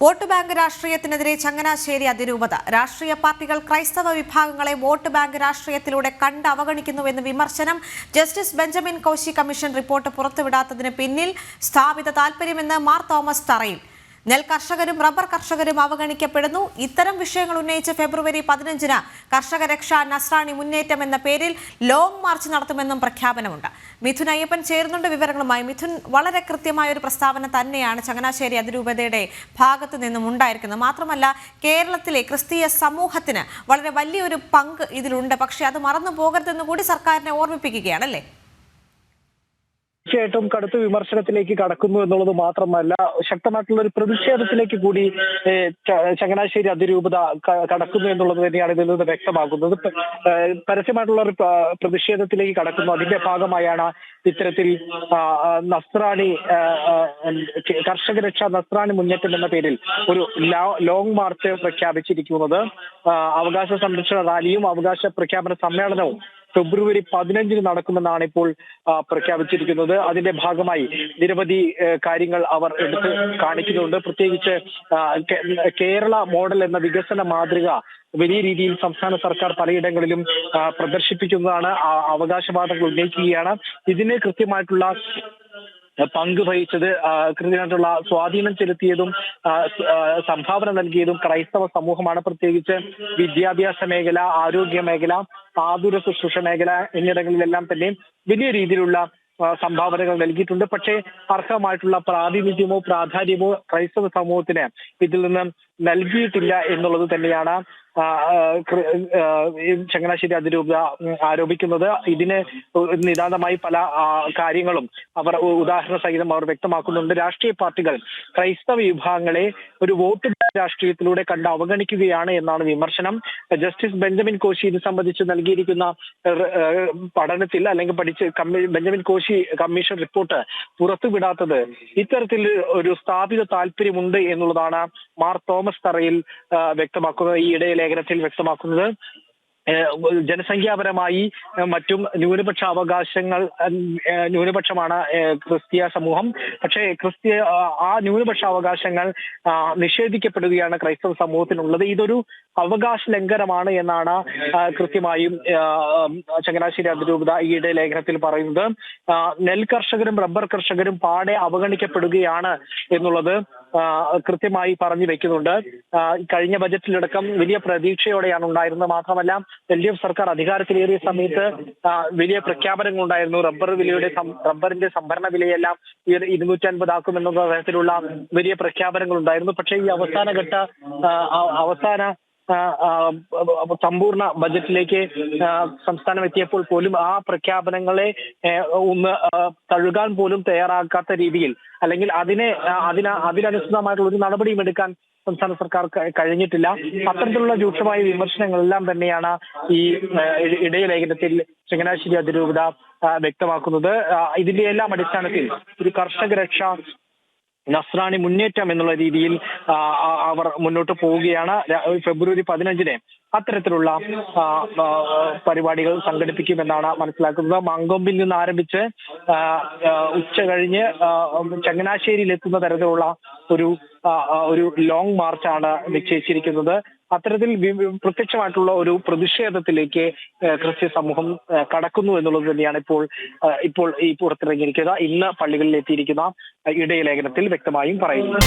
Vote bank രാഷ്ട്രീയത്തിനെതിരെ Changanassery അതിരൂപത. രാഷ്ട്രീയ പാർട്ടികൾ ക്രൈസ്തവ വിഭാഗങ്ങളെ വോട്ട് ബാങ്ക് രാഷ്ട്രീയത്തിലൂടെ കണ്ട് അവഗണിക്കുന്നുവെന്ന് വിമർശനം. Justice Benjamin Koshy commission report പുറത്തുവിടാത്തതിന് പിന്നിൽ സ്ഥാപിത താൽപര്യമെന്ന് മാർ തോമസ് തറയിൽ. നെൽ കർഷകരും റബ്ബർ കർഷകരും അവഗണിക്കപ്പെടുന്നു. ഇത്തരം വിഷയങ്ങൾ ഉന്നയിച്ച് ഫെബ്രുവരി 15-ന് കർഷക രക്ഷാ നസ്രാണി മുന്നേറ്റം എന്ന പേരിൽ ലോങ് മാർച്ച് നടത്തുമെന്നും പ്രഖ്യാപനമുണ്ട്. മിഥുൻ അയ്യപ്പൻ ചേരുന്നുണ്ട് വിവരങ്ങളുമായി. മിഥുൻ, വളരെ കൃത്യമായ ഒരു പ്രസ്താവന തന്നെയാണ് ചങ്ങനാശ്ശേരി അതിരൂപതയുടെ ഭാഗത്തു നിന്നും ഉണ്ടായിരിക്കുന്നത്. മാത്രമല്ല, കേരളത്തിലെ ക്രിസ്തീയ സമൂഹത്തിന് വളരെ വലിയൊരു പങ്ക് ഇതിലുണ്ട്. പക്ഷേ അത് മറന്നു പോകരുതെന്ന് കൂടി സർക്കാരിനെ ഓർമ്മിപ്പിക്കുകയാണല്ലേ? തീർച്ചയായിട്ടും കടുത്ത വിമർശനത്തിലേക്ക് കടക്കുന്നു എന്നുള്ളത് മാത്രമല്ല, ശക്തമായിട്ടുള്ള ഒരു പ്രതിഷേധത്തിലേക്ക് കൂടി ചങ്ങനാശ്ശേരി അതിരൂപത കടക്കുന്നു എന്നുള്ളത് തന്നെയാണ് ഇതിൽ നിന്ന് വ്യക്തമാകുന്നത്. പരസ്യമായിട്ടുള്ള ഒരു പ്രതിഷേധത്തിലേക്ക് കടക്കുന്നു. അതിന്റെ ഭാഗമായാണ് ഇത്തരത്തിൽ നസ്രാണി കർഷക രക്ഷാ നസ്രാണി മുന്നേറ്റം എന്ന പേരിൽ ഒരു ലോങ് മാർച്ച് പ്രഖ്യാപിച്ചിരിക്കുന്നത്. അവകാശ സംരക്ഷണ റാലിയും അവകാശ പ്രഖ്യാപന സമ്മേളനവും ഫെബ്രുവരി 15-ന് നടക്കുമെന്നാണ് ഇപ്പോൾ പ്രഖ്യാപിച്ചിരിക്കുന്നത്. അതിന്റെ ഭാഗമായി നിരവധി കാര്യങ്ങൾ അവർ എടുത്ത് കാണിക്കുന്നുണ്ട്. പ്രത്യേകിച്ച് കേരള മോഡൽ എന്ന വികസന മാതൃക വലിയ രീതിയിൽ സംസ്ഥാന സർക്കാർ പലയിടങ്ങളിലും പ്രദർശിപ്പിക്കുന്നതാണ്. അവകാശവാദങ്ങൾ ഉന്നയിക്കുകയാണ്. ഇതിന് കൃത്യമായിട്ടുള്ള പങ്ക് വഹിച്ചത്, കൃത്യമായിട്ടുള്ള സ്വാധീനം ചെലുത്തിയതും സംഭാവന നൽകിയതും ക്രൈസ്തവ സമൂഹമാണ്. പ്രത്യേകിച്ച് വിദ്യാഭ്യാസ മേഖല, ആരോഗ്യ മേഖല, ആതുര ശുശ്രൂഷ മേഖല എന്നിടങ്ങളിലെല്ലാം തന്നെ വലിയ രീതിയിലുള്ള സംഭാവനകൾ നൽകിയിട്ടുണ്ട്. പക്ഷേ അർഹമായിട്ടുള്ള പ്രാതിനിധ്യമോ പ്രാധാന്യമോ ക്രൈസ്തവ സമൂഹത്തിന് ഇതിൽ നിന്ന് നൽകിയിട്ടില്ല എന്നുള്ളത് തന്നെയാണ് ചങ്ങനാശ്ശേരി അതിരൂപത ആരോപിക്കുന്നത്. ഇതിന് നിതാന്തമായി പല കാര്യങ്ങളും അവർ ഉദാഹരണ സഹിതം അവർ വ്യക്തമാക്കുന്നുണ്ട്. രാഷ്ട്രീയ പാർട്ടികൾ ക്രൈസ്തവ വിഭാഗങ്ങളെ ഒരു വോട്ട് രാഷ്ട്രീയത്തിലൂടെ കണ്ട് അവഗണിക്കുകയാണ് എന്നാണ് വിമർശനം. ജസ്റ്റിസ് ബെഞ്ചമിൻ കോശി ഇത് സംബന്ധിച്ച് നൽകിയിരിക്കുന്ന പഠനത്തിൽ അല്ലെങ്കിൽ ബെഞ്ചമിൻ കോശി കമ്മീഷൻ റിപ്പോർട്ട് പുറത്തുവിടാത്തത് ഇത്തരത്തിൽ ഒരു സ്ഥാപിത താല്പര്യമുണ്ട് എന്നുള്ളതാണ് മാർ തോമസ് തറയിൽ വ്യക്തമാക്കുന്നത്, ഈ ഇടയ ലേഖനത്തിൽ വ്യക്തമാക്കുന്നത്. ജനസംഖ്യാപരമായി മറ്റും ന്യൂനപക്ഷ അവകാശങ്ങൾ ന്യൂനപക്ഷമാണ് ക്രിസ്തീയ സമൂഹം. പക്ഷേ ആ ന്യൂനപക്ഷ അവകാശങ്ങൾ നിഷേധിക്കപ്പെടുകയാണ് ക്രൈസ്തവ സമൂഹത്തിനുള്ളത്. ഇതൊരു അവകാശ ലംഘനമാണ് എന്നാണ് കൃത്യമായും ചങ്ങനാശ്ശേരി അതിരൂപത ഈയിടെ ലേഖനത്തിൽ പറയുന്നത്. നെൽ കർഷകരും റബ്ബർ കർഷകരും പാടെ അവഗണിക്കപ്പെടുകയാണ് എന്നുള്ളത് കൃത്യമായി പറഞ്ഞു വെക്കുന്നുണ്ട്. കഴിഞ്ഞ ബജറ്റിലടക്കം വലിയ പ്രതീക്ഷയോടെയാണ് ഉണ്ടായിരുന്നത്. മാത്രമല്ല, LDF സർക്കാർ അധികാരത്തിലേറിയ സമയത്ത് വലിയ പ്രഖ്യാപനങ്ങൾ ഉണ്ടായിരുന്നു. റബ്ബറിന്റെ സംഭരണ വിലയെല്ലാം 250 ആക്കുമെന്നുള്ള തരത്തിലുള്ള വലിയ പ്രഖ്യാപനങ്ങൾ ഉണ്ടായിരുന്നു. പക്ഷേ ഈ അവസാന സമ്പൂർണ്ണ ബജറ്റിലേക്ക് സംസ്ഥാനം എത്തിയപ്പോൾ പോലും ആ പ്രഖ്യാപനങ്ങളെ ഒന്ന് തഴുകാൻ പോലും തയ്യാറാക്കാത്ത രീതിയിൽ, അല്ലെങ്കിൽ അതിനനുസൃതമായിട്ടുള്ള ഒരു നടപടിയും എടുക്കാൻ സംസ്ഥാന സർക്കാർ കഴിഞ്ഞിട്ടില്ല. അത്തരത്തിലുള്ള രൂക്ഷമായ വിമർശനങ്ങളെല്ലാം തന്നെയാണ് ഈ ഇടയ ലേഖനത്തിൽ ചങ്ങനാശ്ശേരി അതിരൂപത വ്യക്തമാക്കുന്നത്. ഇതിന്റെ എല്ലാം അടിസ്ഥാനത്തിൽ ഒരു കർഷക രക്ഷ നസ്രാണി മുന്നേറ്റം എന്നുള്ള രീതിയിൽ അവർ മുന്നോട്ട് പോവുകയാണ്. ഫെബ്രുവരി 15-ന് അത്തരത്തിലുള്ള പരിപാടികൾ സംഘടിപ്പിക്കുമെന്നാണ് മനസ്സിലാക്കുന്നത്. മങ്കൊമ്പിൽ നിന്ന് ആരംഭിച്ച് ഉച്ച കഴിഞ്ഞ് ചങ്ങനാശ്ശേരിയിൽ എത്തുന്ന തരത്തിലുള്ള ഒരു ലോങ് മാർച്ചാണ് നിശ്ചയിച്ചിരിക്കുന്നത്. അത്തരത്തിൽ പ്രത്യക്ഷമായിട്ടുള്ള ഒരു പ്രതിഷേധത്തിലേക്ക് ക്രിസ്ത്യ സമൂഹം കടക്കുന്നു എന്നുള്ളത് തന്നെയാണ് ഇപ്പോൾ ഈ പുറത്തിറങ്ങിയിരിക്കുക ഇന്ന് പള്ളികളിൽ എത്തിയിരിക്കുന്ന ഇടയ ലേഖനത്തിൽ വ്യക്തമായും പറയുന്നത്.